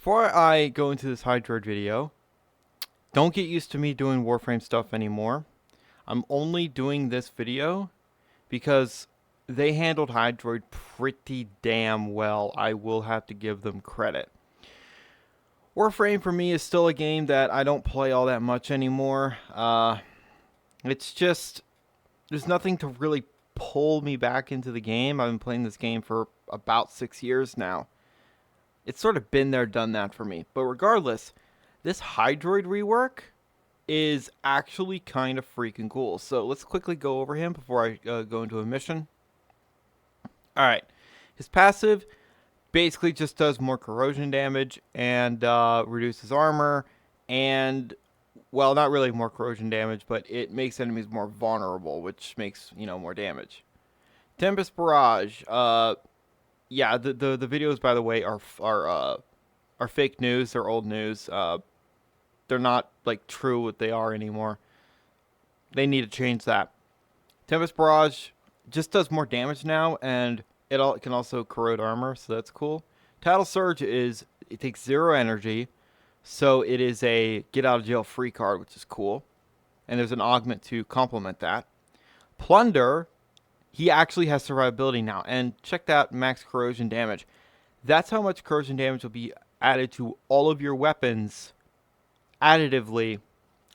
Before I go into this Hydroid video, don't get used to me doing Warframe stuff anymore. I'm only doing this video because they handled Hydroid pretty damn well. I will have to give them credit. Warframe for me is still a game that I don't play all that much anymore. It's just, there's nothing to really pull me back into the game. I've been playing this game for about 6 years now. It's sort of been there, done that for me. But regardless, this Hydroid rework is actually kind of freaking cool. So let's quickly go over him before I go into a mission. Alright, his passive basically just does more corrosion damage and reduces armor and, well, not really more corrosion damage, but it makes enemies more vulnerable, which makes, more damage. Tempest Barrage, yeah, the videos, by the way, are fake news. They're old news. They're not like true what they are anymore. They need to change that. Tempest Barrage just does more damage now, and it can also corrode armor, so that's cool. Tidal Surge it takes 0 energy, so it is a get out of jail free card, which is cool. And there's an augment to complement that. Plunder, he actually has survivability now. And check that max corrosion damage. That's how much corrosion damage will be added to all of your weapons additively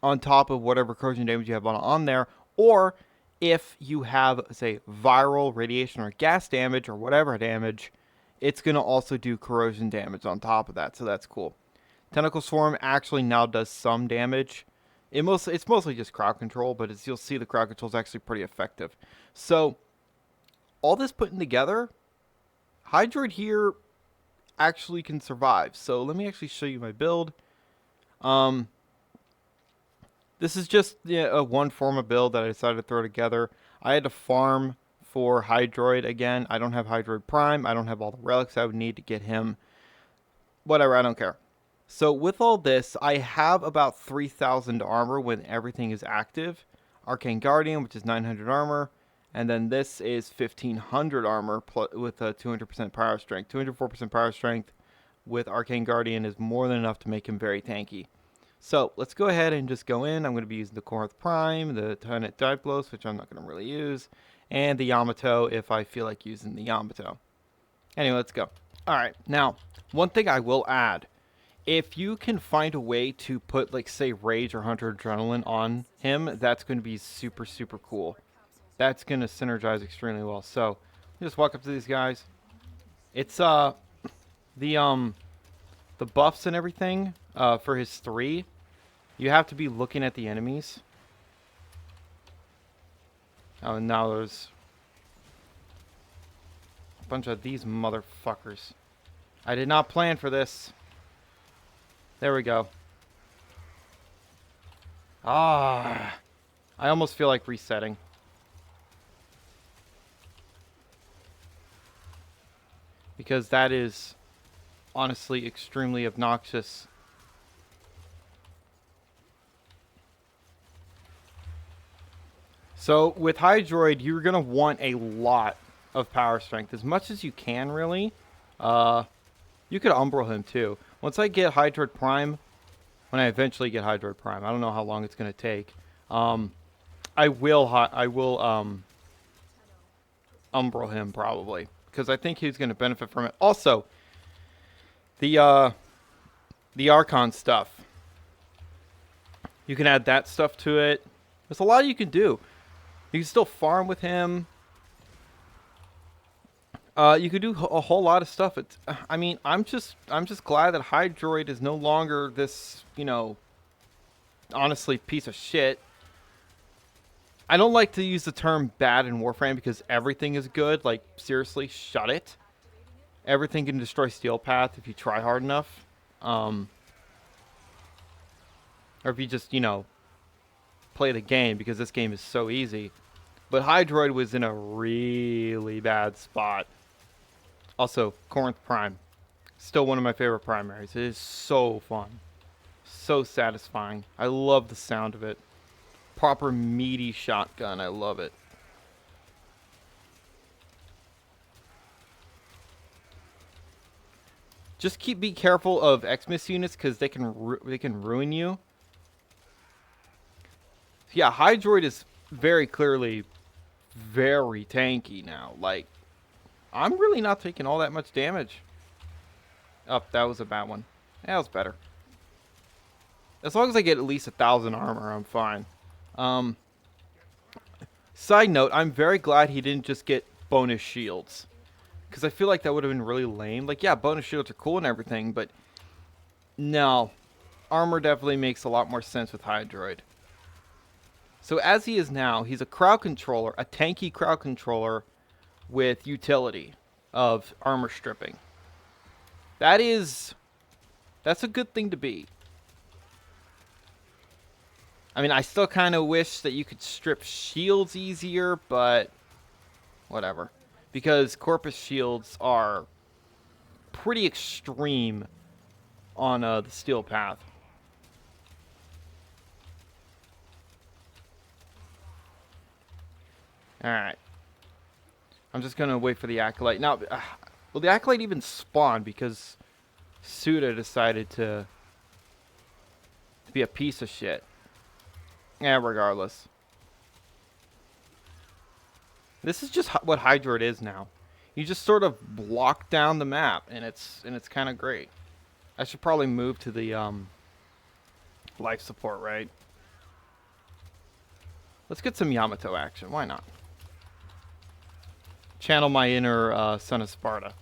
on top of whatever corrosion damage you have on there. Or if you have, say, viral, radiation, or gas damage, or whatever damage, it's going to also do corrosion damage on top of that. So that's cool. Tentacle Swarm actually now does some damage. It's mostly just crowd control, but as you'll see, the crowd control is actually pretty effective. So all this putting together, Hydroid here actually can survive. So let me actually show you my build. This is just a one form of build that I decided to throw together. I had to farm for Hydroid again. I don't have Hydroid Prime. I don't have all the relics I would need to get him. Whatever, I don't care. So with all this, I have about 3,000 armor when everything is active. Arcane Guardian, which is 900 armor. And then this is 1,500 armor with a 200% power strength. 204% power strength with Arcane Guardian is more than enough to make him very tanky. So let's go ahead and just go in. I'm going to be using the Corinth Prime, the Tenet Diplos, which I'm not going to really use, and the Yamato if I feel like using the Yamato. Anyway, let's go. Alright, now, one thing I will add. If you can find a way to put, like, say, Rage or Hunter Adrenaline on him, that's going to be super, super cool. That's going to synergize extremely well. So, just walk up to these guys. It's, the buffs and everything, for his 3, you have to be looking at the enemies. Oh, and now there's a bunch of these motherfuckers. I did not plan for this. There we go. Ah, I almost feel like resetting. Because that is honestly extremely obnoxious. So with Hydroid, you're going to want a lot of power strength. As much as you can, really. You could umbral him too. Once I get Hydroid Prime, when I eventually get Hydroid Prime, I don't know how long it's going to take. I will umbral him probably. Because I think he's going to benefit from it. Also, the Archon stuff. You can add that stuff to it. There's a lot you can do. You can still farm with him. You could do a whole lot of stuff. I mean, I'm just glad that Hydroid is no longer this, honestly, piece of shit. I don't like to use the term bad in Warframe because everything is good. Like, seriously, shut it. Everything can destroy Steel Path if you try hard enough. Or if you just, play the game, because this game is so easy. But Hydroid was in a really bad spot. Also, Corinth Prime. Still one of my favorite primaries. It is so fun. So satisfying. I love the sound of it. Proper meaty shotgun. I love it. Just be careful of Xmas units because they can ruin you. Yeah, Hydroid is very clearly very tanky now. Like, I'm really not taking all that much damage. Oh, that was a bad one. That was better. As long as I get at least 1,000 armor, I'm fine. Side note, I'm very glad he didn't just get bonus shields. Because I feel like that would have been really lame. Like, yeah, bonus shields are cool and everything, but no. Armor definitely makes a lot more sense with Hydroid. So as he is now, he's a crowd controller, a tanky crowd controller with utility of armor stripping. That's a good thing to be. I mean, I still kind of wish that you could strip shields easier, but whatever. Because Corpus shields are pretty extreme on the steel path. Alright. I'm just going to wait for the Acolyte. Now, will the Acolyte even spawn because Suda decided to be a piece of shit? Yeah, regardless. This is just what Hydroid is now. You just sort of block down the map, and it's kind of great. I should probably move to the life support, right? Let's get some Yamato action. Why not? Channel my inner son of Sparta.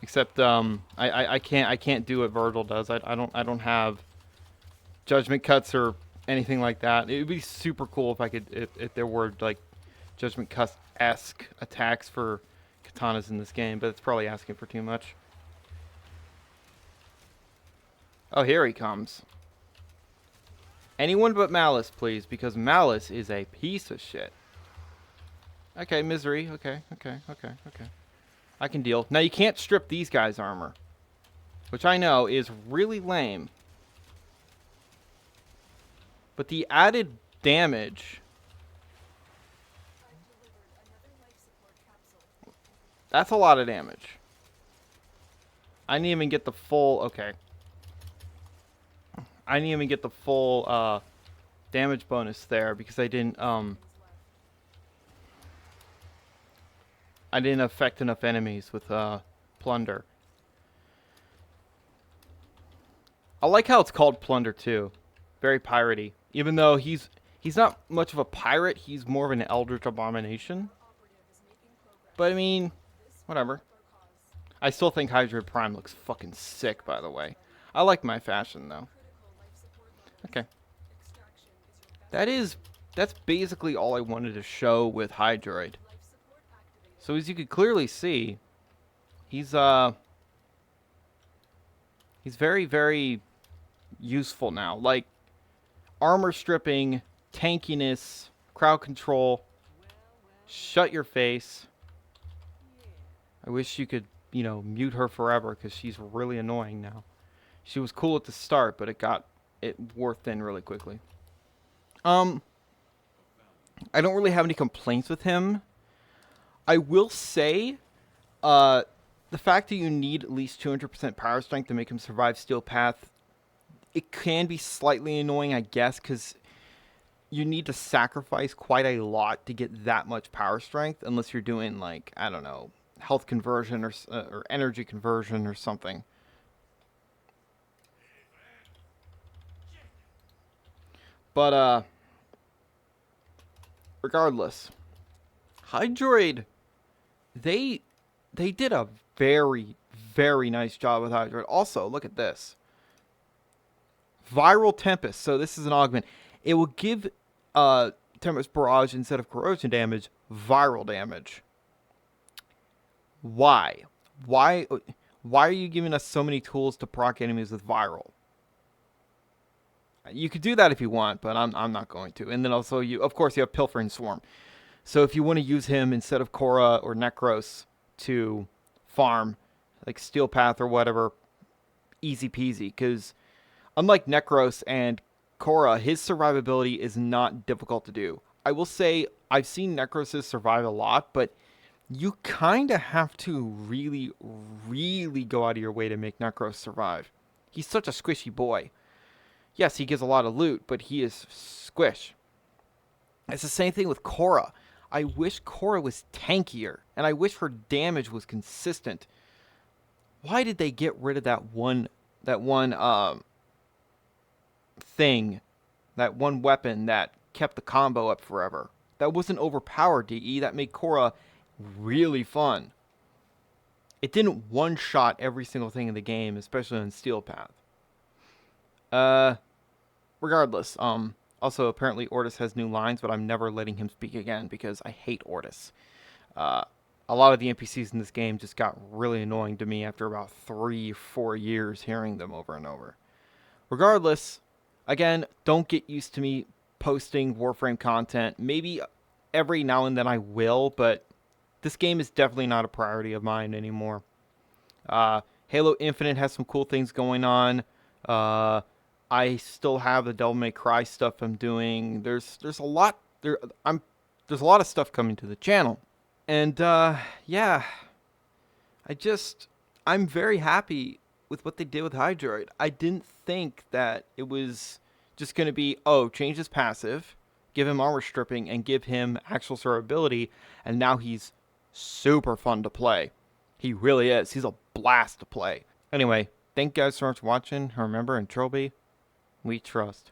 Except I can't do what Virgil does. I don't have judgment cuts or anything like that. It would be super cool if I could if there were like judgment cut-esque attacks for katanas in this game, but it's probably asking for too much. Oh, here he comes. Anyone but Malice, please, because Malice is a piece of shit. Okay, Misery. Okay. I can deal. Now, you can't strip these guys' armor, which I know is really lame. But the added damage... That's a lot of damage. I didn't even get the full... Okay. I didn't even get the full damage bonus there because I didn't affect enough enemies with Plunder. I like how it's called Plunder too. Very piratey. Even though he's not much of a pirate, he's more of an Eldritch Abomination. But I mean, whatever. I still think Hydroid Prime looks fucking sick, by the way. I like my fashion though. Okay. That's basically all I wanted to show with Hydroid. So as you could clearly see, he's very, very useful now. Like, armor stripping, tankiness, crowd control, shut your face. I wish you could, mute her forever because she's really annoying now. She was cool at the start, but it wore thin really quickly. I don't really have any complaints with him. I will say, the fact that you need at least 200% power strength to make him survive Steel Path, it can be slightly annoying, I guess, because you need to sacrifice quite a lot to get that much power strength, unless you're doing, like, I don't know, health conversion or energy conversion or something. But, regardless, Hydroid, they did a very, very nice job with Hydroid. Also, look at this. Viral Tempest. So this is an augment. It will give Tempest Barrage instead of corrosion damage, viral damage. Why? Why are you giving us so many tools to proc enemies with viral? You could do that if you want, but I'm not going to. And then also, of course, you have Pilfering Swarm. So if you want to use him instead of Korra or Necros to farm, like Steel Path or whatever, easy peasy. Because unlike Necros and Korra, his survivability is not difficult to do. I will say I've seen Necros survive a lot, but you kind of have to really, really go out of your way to make Necros survive. He's such a squishy boy. Yes, he gives a lot of loot, but he is squish. It's the same thing with Korra. I wish Korra was tankier, and I wish her damage was consistent. Why did they get rid of that one thing, that one weapon that kept the combo up forever? That wasn't overpowered, DE. That made Korra really fun. It didn't one-shot every single thing in the game, especially on Steel Path. Regardless, also apparently Ortis has new lines, but I'm never letting him speak again because I hate Ortis. Uh, a lot of the NPCs in this game just got really annoying to me after about 3-4 years hearing them over and over. Regardless, again, don't get used to me posting Warframe content. Maybe every now and then I will, but this game is definitely not a priority of mine anymore. Halo Infinite has some cool things going on. I still have the Devil May Cry stuff I'm doing. There's a lot there's a lot of stuff coming to the channel. And yeah, I'm very happy with what they did with Hydroid. I didn't think that it was just going to be, oh, change his passive, give him armor stripping, and give him actual survivability, and now he's super fun to play. He really is. He's a blast to play. Anyway, thank you guys so much for watching. Remember, in Trilby, we trust.